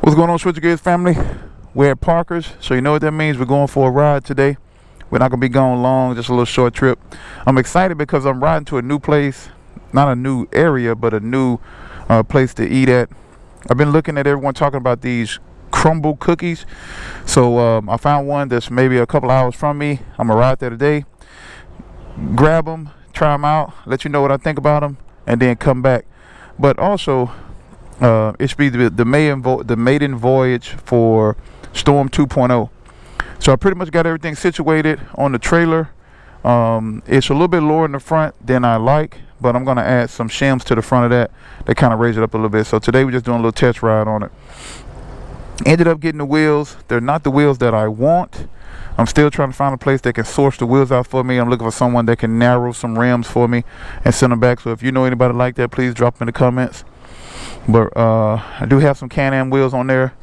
What's going on, Switcher Gears family? We're at Parker's, so you know what that means. We're going for a ride today. We're not going to be going long, just a little short trip. I'm excited because I'm riding to a new place. Not a new area, but a new place to eat at. I've been looking at everyone talking about these Crumbl Cookies. So I found one that's maybe a couple hours from me. I'm going to ride there today. Grab them, try them out, let you know what I think about them, and then come back. But also, it should be the maiden voyage for Storm 2.0. So I pretty much got everything situated on the trailer. It's a little bit lower in the front than I like, but I'm going to add some shims to the front of that kind of raise it up a little bit. So today we're just doing a little test ride on it. Ended up getting the wheels. They're not the wheels that I want. I'm still trying to find a place that can source the wheels out for me. I'm looking for someone that can narrow some rims for me and send them back. So if you know anybody like that, please drop them in the comments. But I do have some Can-Am wheels on there,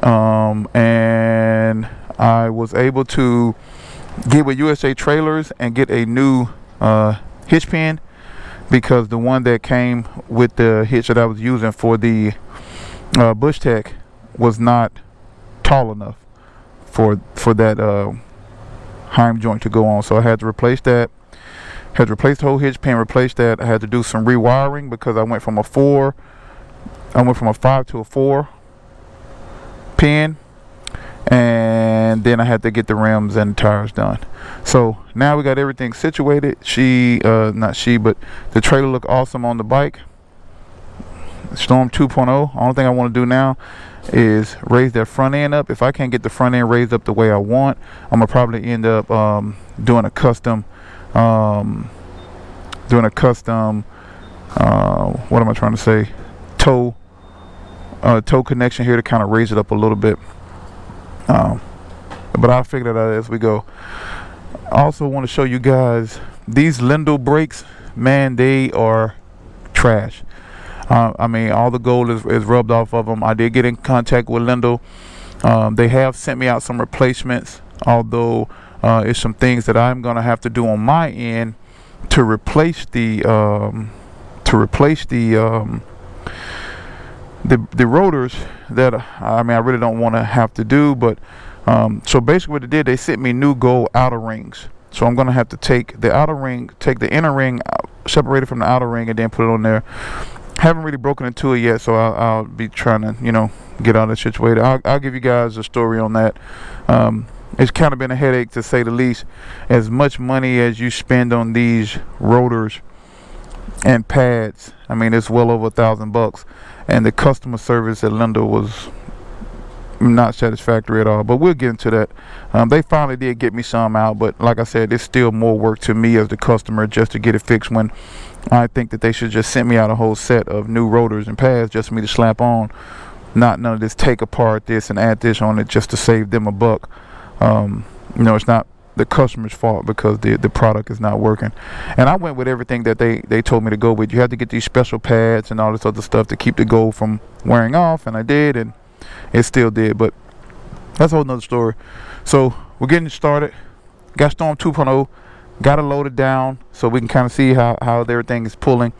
and I was able to get with USA Trailers and get a new hitch pin, because the one that came with the hitch that I was using for the Bush Tech was not tall enough for that Heim joint to go on. So I had to replace that. Had to replace the whole hitch pin, replace that. I had to do some rewiring because I went from a 5 to a 4 pin, and then I had to get the rims and tires done. So now we got everything situated. But the trailer looked awesome on the bike. Storm 2.0. Only thing I want to do now is raise that front end up. If I can't get the front end raised up the way I want, I'm gonna probably end up doing a custom what am I trying to say, toe connection here to kind of raise it up a little bit, but I'll figure that out as we go. I also want to show you guys these Lindell brakes. Man, they are trash. I mean, all the gold is rubbed off of them. I did get in contact with Lindell. They have sent me out some replacements, although it's some things that I'm gonna have to do on my end to replace the rotors that I really don't want to have to do. But so basically what they did, they sent me new gold outer rings. So I'm gonna have to take the outer ring, take the inner ring, separate it from the outer ring, and then put it on there. Haven't really broken into it yet, so I'll be trying to, get all that situated. I'll give you guys a story on that. It's kind of been a headache, to say the least. As much money as you spend on these rotors and pads, I mean, it's well over $1,000, and the customer service at Lindell was not satisfactory at all. But we'll get into that. They finally did get me some out, but like I said, it's still more work to me as the customer just to get it fixed, when I think that they should just send me out a whole set of new rotors and pads just for me to slap on, not none of this take apart this and add this on it just to save them a buck. It's not the customer's fault because the product is not working. And I went with everything that they told me to go with. You have to get these special pads and all this other stuff to keep the gold from wearing off, and I did, and it still did. But that's a whole nother story. So we're getting started. Got Storm 2.0. Got it loaded down so we can kind of see how everything is pulling.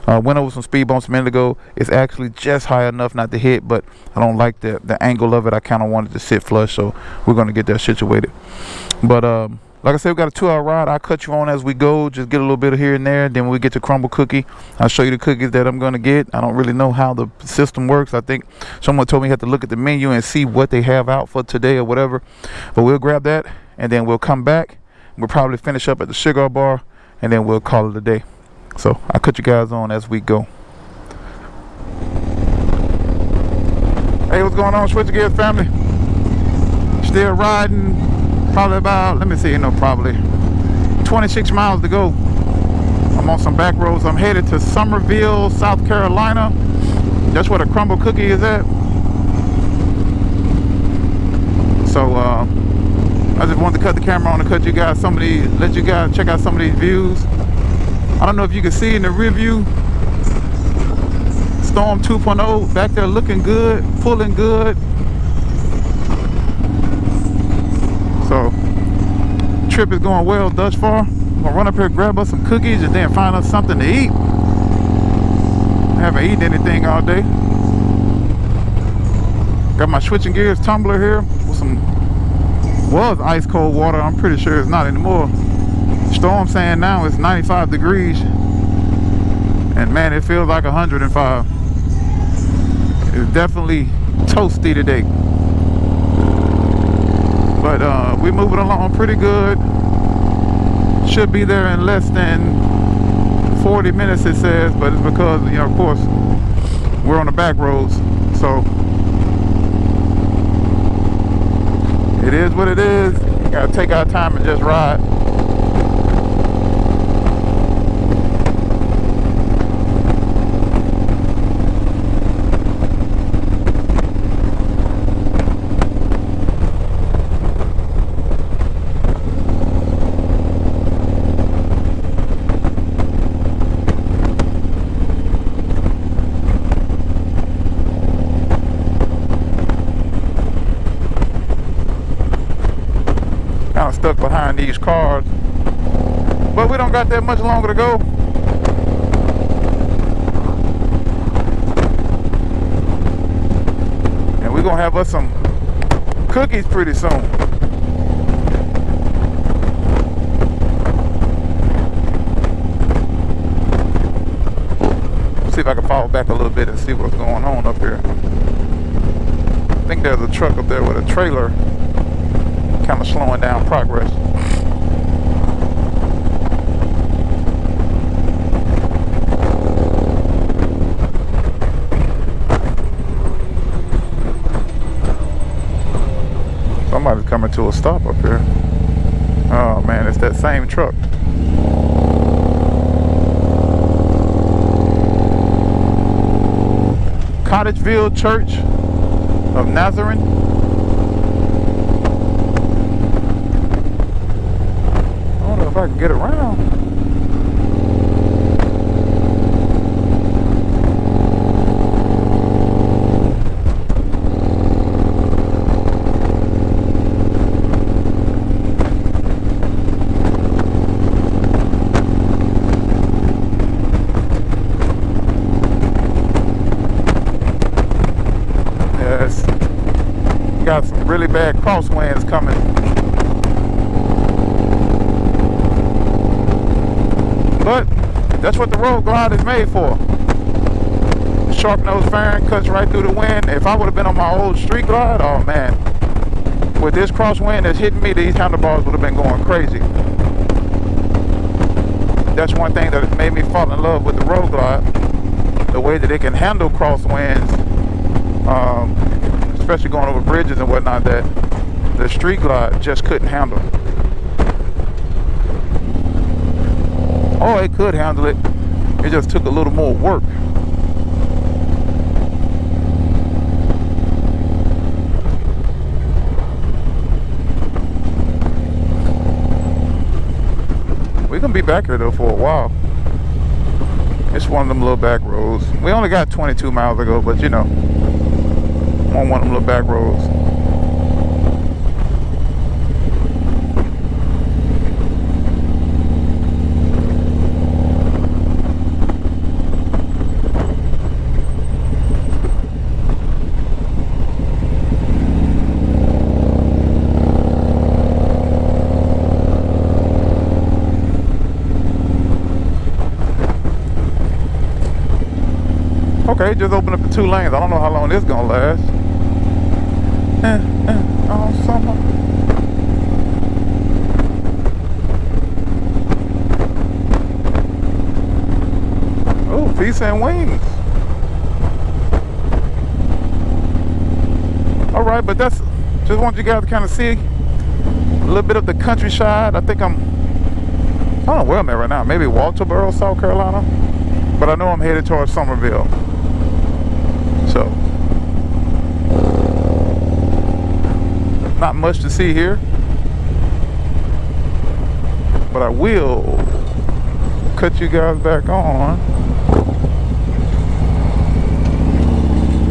Went over some speed bumps a minute ago. It's actually just high enough not to hit, but I don't like the angle of it. I kind of wanted to sit flush, so we're going to get that situated. But like I said, we got a 2-hour ride. I'll cut you on as we go, just get a little bit of here and there. Then when we get to Crumbl Cookie, I'll show you the cookies that I'm going to get. I don't really know how the system works. I think someone told me you have to look at the menu and see what they have out for today or whatever. But we'll grab that, and then we'll come back. We'll probably finish up at the cigar bar, and then we'll call it a day. So I'll cut you guys on as we go. Hey, what's going on, Switcher Gears family? Still riding, probably about, probably 26 miles to go. I'm on some back roads. I'm headed to Summerville, South Carolina. That's where the Crumbl Cookie is at. So I just wanted to cut the camera on to cut you guys let you guys check out some of these views. I don't know if you can see in the rear view, Storm 2.0 back there looking good, pulling good. So trip is going well thus far. I'm gonna run up here, grab us some cookies, and then find us something to eat. I haven't eaten anything all day. Got my switching gears tumbler here with some, was ice cold water. I'm pretty sure it's not anymore. Storm saying now it's 95 degrees. And man, it feels like 105. It's definitely toasty today. But we're moving along pretty good. Should be there in less than 40 minutes, it says, but it's because, you know, of course, we're on the back roads. So it is what it is. Gotta take our time and just ride. Stuck behind these cars, but we don't got that much longer to go. And we're gonna have us some cookies pretty soon. See if I can fall back a little bit and see what's going on up here. I think there's a truck up there with a trailer kind of slowing down progress. Somebody's coming to a stop up here. Oh man, it's that same truck. Cottageville Church of Nazarene. If I can get around. Yes, got some really bad crosswinds coming. But that's what the road glide is made for. Sharp nose fairing cuts right through the wind. If I would have been on my old street glide, oh man, with this crosswind that's hitting me, these handlebars would have been going crazy. That's one thing that made me fall in love with the road glide, the way that it can handle crosswinds, especially going over bridges and whatnot, that the street glide just couldn't handle. Oh, it could handle it. It just took a little more work. We're gonna be back here though for a while. It's one of them little back roads. We only got 22 miles to go, but you know, on one of them little back roads. Okay, just open up the 2 lanes. I don't know how long this is gonna last. All summer. Oh, peace and wings. All right, but that's just want you guys to kind of see a little bit of the countryside. I think I don't know where I'm at right now. Maybe Walterboro, South Carolina. But I know I'm headed towards Somerville. So, not much to see here, but I will cut you guys back on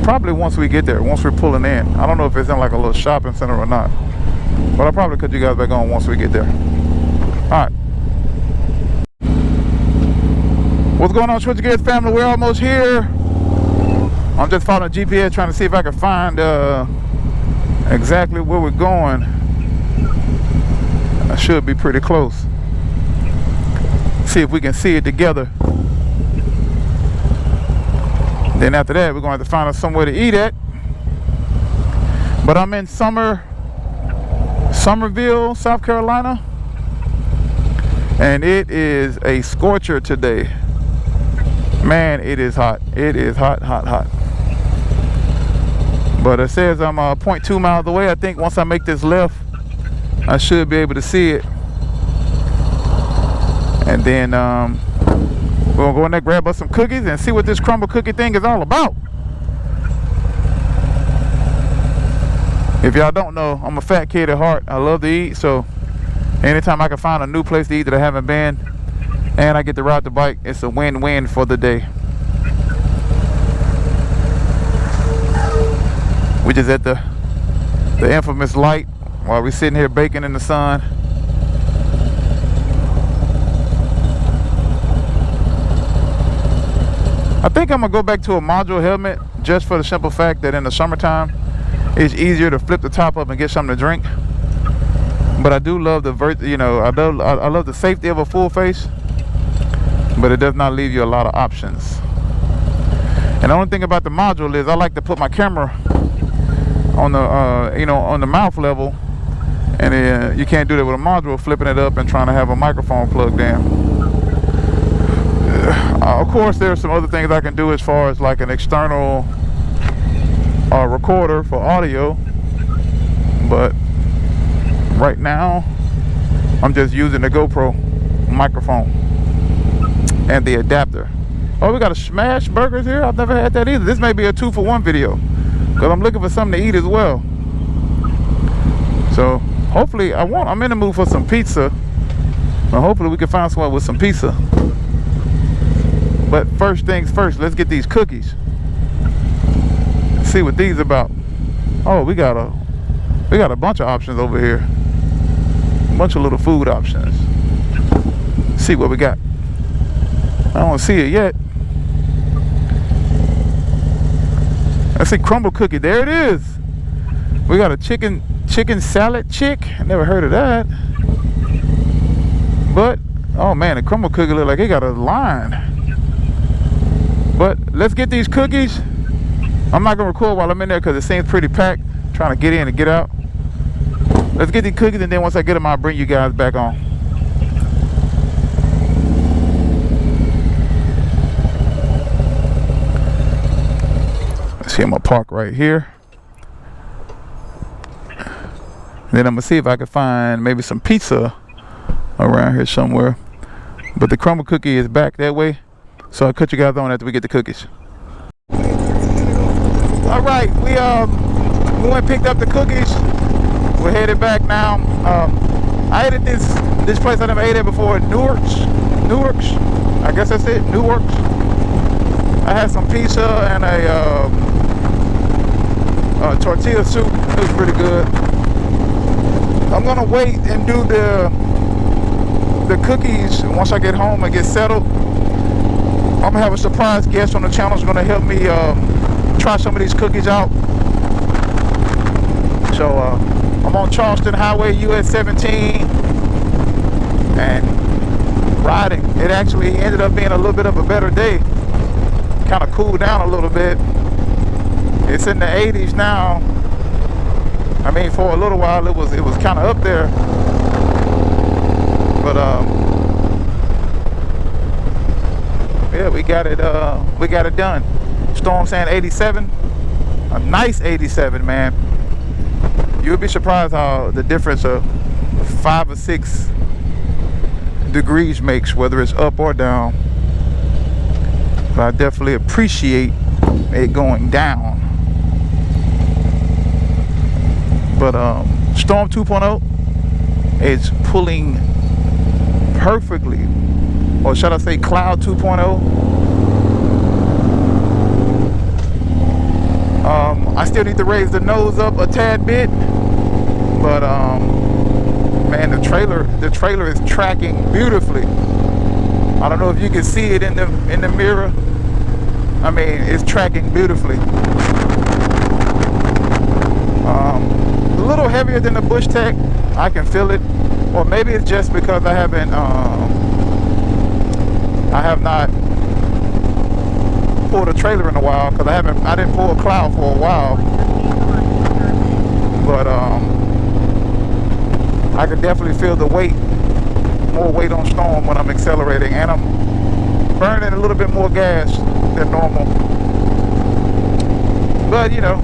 probably once we get there, once we're pulling in. I don't know if it's in like a little shopping center or not, but I'll probably cut you guys back on once we get there. All right. What's going on, Switch Gears family? We're almost here. I'm just following GPS, trying to see if I can find exactly where we're going. I should be pretty close. See if we can see it together. Then after that, we're going to have to find us somewhere to eat at. But I'm in Summerville, South Carolina, and it is a scorcher today. Man, it is hot. It is hot, hot, hot. But it says I'm 0.2 miles away. I think once I make this left, I should be able to see it. And then we're gonna go in there, grab us some cookies, and see what this Crumbl Cookie thing is all about. If y'all don't know, I'm a fat kid at heart. I love to eat, so anytime I can find a new place to eat that I haven't been, and I get to ride the bike, it's a win-win for the day. We just at the infamous light while we're sitting here baking in the sun. I think I'm gonna go back to a module helmet just for the simple fact that in the summertime it's easier to flip the top up and get something to drink. But I do love the I love the safety of a full face, but it does not leave you a lot of options. And the only thing about the module is I like to put my camera on the on the mouth level, and you can't do that with a module, flipping it up and trying to have a microphone plugged in. Of course, there's some other things I can do as far as like an external recorder for audio, but right now I'm just using the GoPro microphone and the adapter. Oh, we got a smash burgers here. I've never had that either. This may be a 2-for-1 video because I'm looking for something to eat as well. So hopefully I'm in the mood for some pizza, and hopefully we can find someone with some pizza. But first things first, let's get these cookies. See what these about. Oh, we got a bunch of options over here. A bunch of little food options. See what we got. I don't see it yet. I see Crumbl Cookie. There it is. We got a chicken salad chick. I never heard of that. But oh man, the Crumbl Cookie look like it got a line. But let's get these cookies. I'm not gonna record while I'm in there because it seems pretty packed. I'm trying to get in and get out. Let's get these cookies, and then once I get them, I'll bring you guys back on. Let's see, I'm gonna park right here. Then I'm gonna see if I can find maybe some pizza around here somewhere. But the Crumbl Cookie is back that way, so I'll cut you guys on after we get the cookies. All right, we went and picked up the cookies. We're headed back now. I ate at this place I never ate at before, Newark's. I guess that's it, Newark's. I had some pizza and a tortilla soup. It was pretty good. I'm gonna wait and do the cookies once I get home and get settled. I'm gonna have a surprise guest on the channel who's gonna help me try some of these cookies out. So I'm on Charleston Highway US 17 and riding. It actually ended up being a little bit of a better day. Kind of cooled down a little bit. It's in the 80s now. I mean, for a little while it was kind of up there. But yeah, we got it done. Storm saying 87, a nice 87, man. You'll be surprised how the difference of 5 or 6 degrees makes, whether it's up or down. But I definitely appreciate it going down. But Storm 2.0 is pulling perfectly, or should I say Cloud 2.0. I still need to raise the nose up a tad bit, but man, the trailer is tracking beautifully. I don't know if you can see it in the mirror, I mean, it's tracking beautifully. A little heavier than the Bush Tech. I can feel it. Or maybe it's just because I have not pulled a trailer in a while, because I didn't pull a cloud for a while. But I can definitely feel the weight, more weight on Storm when I'm accelerating, and I'm burning a little bit more gas than normal. But you know,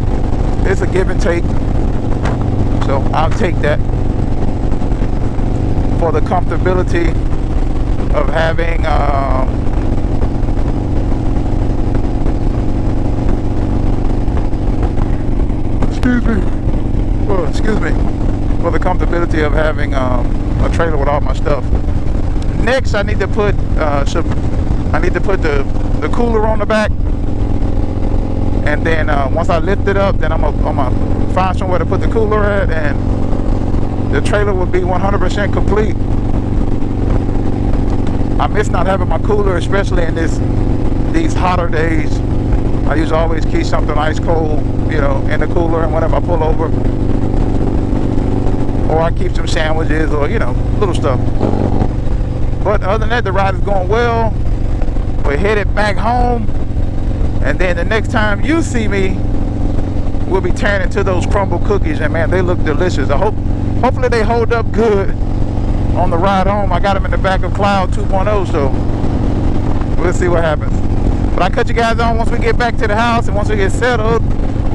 it's a give and take, so I'll take that for the comfortability of having excuse me, for the comfortability of having a trailer with all my stuff. Next, I need to put the cooler on the back, and then once I lift it up, then I'm gonna find somewhere to put the cooler at, and the trailer will be 100% complete. I miss not having my cooler, especially in these hotter days. I used to always keep something ice cold, you know, in the cooler, and whenever I pull over, or I keep some sandwiches, or you know, little stuff. But other than that, the ride is going well. We're headed back home, and then the next time you see me, we'll be tearing into those Crumbl Cookies, and man, they look delicious. Hopefully they hold up good on the ride home. I got them in the back of Cloud 2.0, so we'll see what happens. But I cut you guys on once we get back to the house, and once we get settled,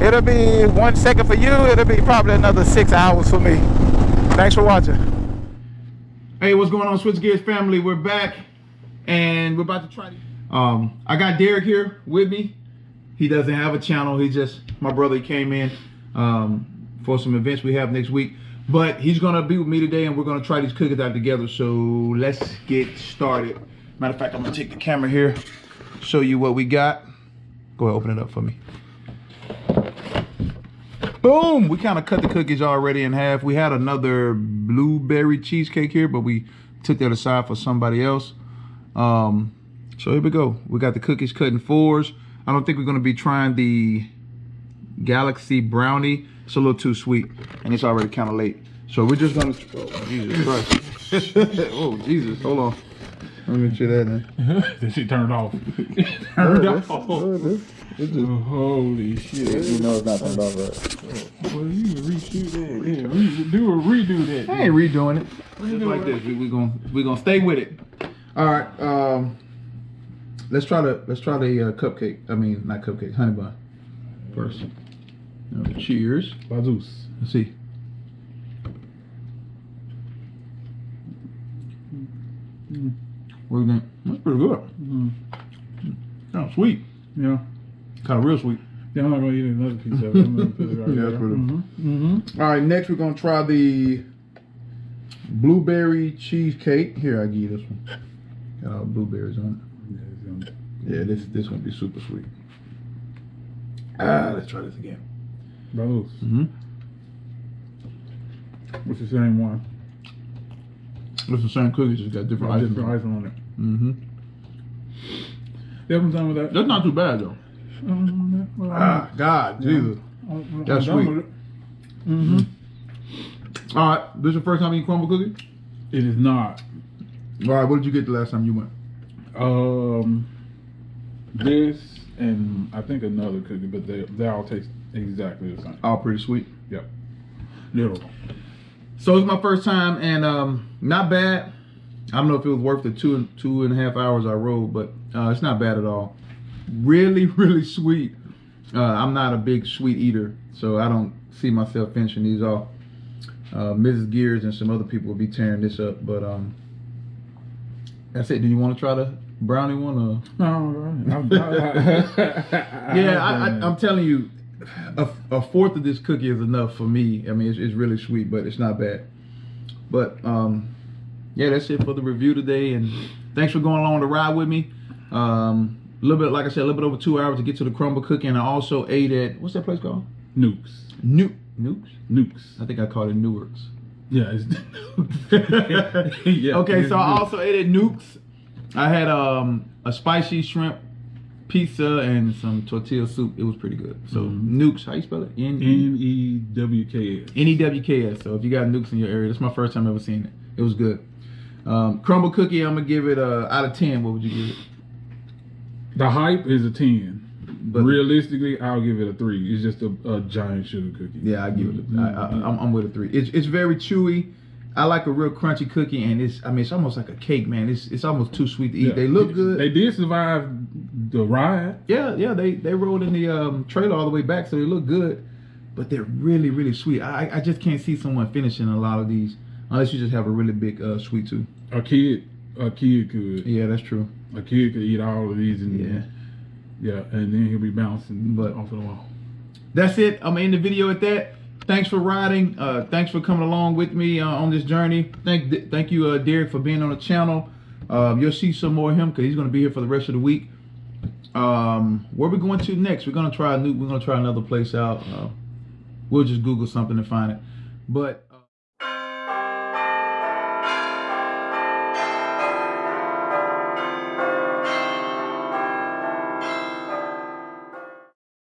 it'll be 1 second for you, it'll be probably another 6 hours for me. Thanks for watching. Hey, what's going on, Switch Gears family? We're back, and we're about to try to... I got Derrick here with me. He doesn't have a channel. He just, my brother, he came in for some events we have next week. But he's gonna be with me today, and we're gonna try these cookies out together. So let's get started. Matter of fact, I'm gonna take the camera here, show you what we got. Go ahead, open it up for me. Boom! We kind of cut the cookies already in half. We had another blueberry cheesecake here, but we took that aside for somebody else. So here we go. We got the cookies cut in 4s. I don't think we're gonna be trying the Galaxy Brownie. It's a little too sweet, and it's already kind of late. So we're just gonna, oh, Jesus Christ. Oh, Jesus, hold on. Let me try that then. Then she turned off. Turned off. Holy shit. You know it's not turned off, right? Well, you can reshoot that. Yeah, do or redo that. I ain't redoing it. Just like this. We gonna stay with it. All right. Let's try the cupcake. I mean, not cupcake, honey bun first. Cheers. Bazus. Let's see. What do you think? That's pretty good. Kind of sweet. Yeah. Kind of real sweet. Yeah, I'm not gonna eat another piece of it. I'm gonna put it right Yeah, that's there. pretty. All right, next we're gonna try the blueberry cheesecake. Here, I give you this one. Got all blueberries on it. Yeah, this one be super sweet. Let's try this again. Bazus. What's the same one? It's the same cookies, just got different icing on it. You having time with that? That's not too bad though. God, Jesus. That's sweet. All right, this is your first time eating Crumbl Cookies? It is not. All right, what did you get the last time you went? This and I think another cookie, but they all taste exactly the same. All pretty sweet. Yep. Little. So it's my first time, and not bad. I don't know if it was worth the two and a half hours I rode, but it's not bad at all. Really, really sweet. I'm not a big sweet eater, so I don't see myself finishing these off. Mrs. Gears and some other people will be tearing this up, but that's it. Do you want to try the brownie one? Or? No, Yeah, I'm telling you, a fourth of this cookie is enough for me. I mean, it's really sweet, but it's not bad. But yeah, that's it for the review today, and thanks for going along the ride with me. A little bit, like I said, a little bit over 2 hours to get to the Crumbl Cookie, and I also ate at, what's that place called? Nukes. Nukes. I think I called it Newark's. Yeah, it's yeah. Okay, so I also ate at Nukes. I had a spicy shrimp pizza and some tortilla soup. It was pretty good. So Nukes, how you spell it? N-E-W-K-S. N-E-W-K-S. So if you got Nukes in your area, that's my first time ever seeing it. It was good. Crumbl Cookie, I'm gonna give it out of 10. What would you give it? The hype is a 10. But realistically, I'll give it a 3. It's just a giant sugar cookie. Yeah, I give it. I'm with a 3. It's very chewy. I like a real crunchy cookie, and it's almost like a cake, man. It's almost too sweet to eat. Yeah. They look good. They did survive the ride. Yeah. They rolled in the trailer all the way back, so they look good. But they're really, really sweet. I just can't see someone finishing a lot of these unless you just have a really big sweet tooth. A kid could. Yeah, that's true. A kid could eat all of these, and and then he'll be bouncing off of the wall. That's it. I'm gonna end the video at that. Thanks for riding. Thanks for coming along with me on this journey. Thank you, Derrick, for being on the channel. You'll see some more of him because he's gonna be here for the rest of the week. Where we going to next? We're gonna try another place out. We'll just Google something to find it. But